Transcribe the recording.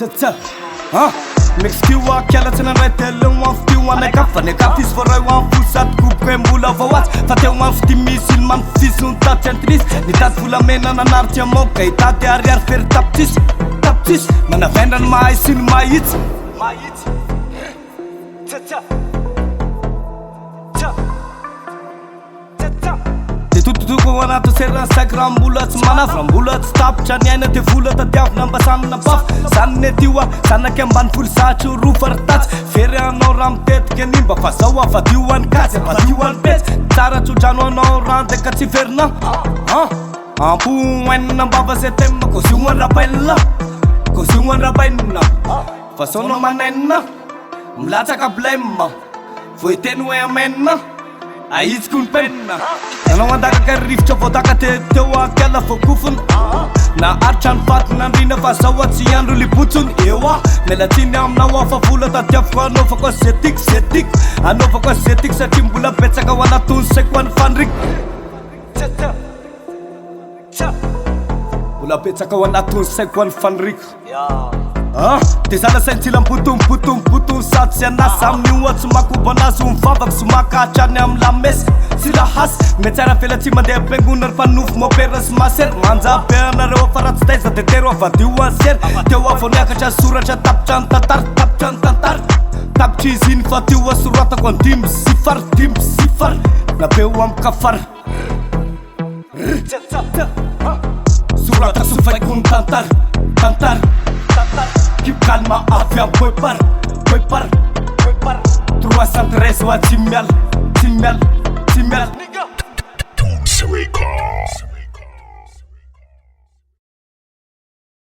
tsa Mixkiwa kialatsy nandray telo amin'ny fitio anakafany akafisy voaray ho amin'ny fosady koboka mbola voatsy fa teo amin'ny fity misy iny manofisy ny tatry antinisy nitady volamena nanaritsy amoka hitady ariary fery tapitsisy manavendra ny mahay sy ny mahitsy Tututoko anaty serana saky raha mbola tsy manafy raha mbola tsy tapitra ny aina dia vola tadiavina mba sanina bafy zany ny tio zanaky ambany folo satry roa faritatsy fery anao raha mitetika any mba fa zao avadio any katsy avadio any petsy tsara tsodrano anao raha ndeka tsy verina ampo enina mbava zay tema kozio any rapainina kozio any rapainina fa sonao manenina milatsaka blema voiteny hoe amenina aitsiko ny penina nanao andakaka rivotra voadaka teo akala voakofona na aritra ny vaty nandrina fa zao tsy andro libotsony eo melatsiny aminao afa vola tadiavoko anaovako azy zetik anaovako azy zetik satria mbola betsaka ho anatony saiko any fandriky mbola betsaka ho anatony saiko any fandriky de zala saintsila mpotompotompoton sady sy anasy amin'ny ohatsy makobo anazy ho mivavaka sy makahatrany amin'ny lamesy sy lahasy metsara fela tsy mandeha ampiangona ry mpanofo mopera sy masery manjabe anareo afaratsy taiza de tero avadio ansery teo avao niakatra soratra tapitra ny tantary tapitra izy iny fa teo asoratako any dimy sifary napeo amin'ny kafary sorata sofaiko ny tantary Keep calma, avião, foi par 313 ou a Timel TSILO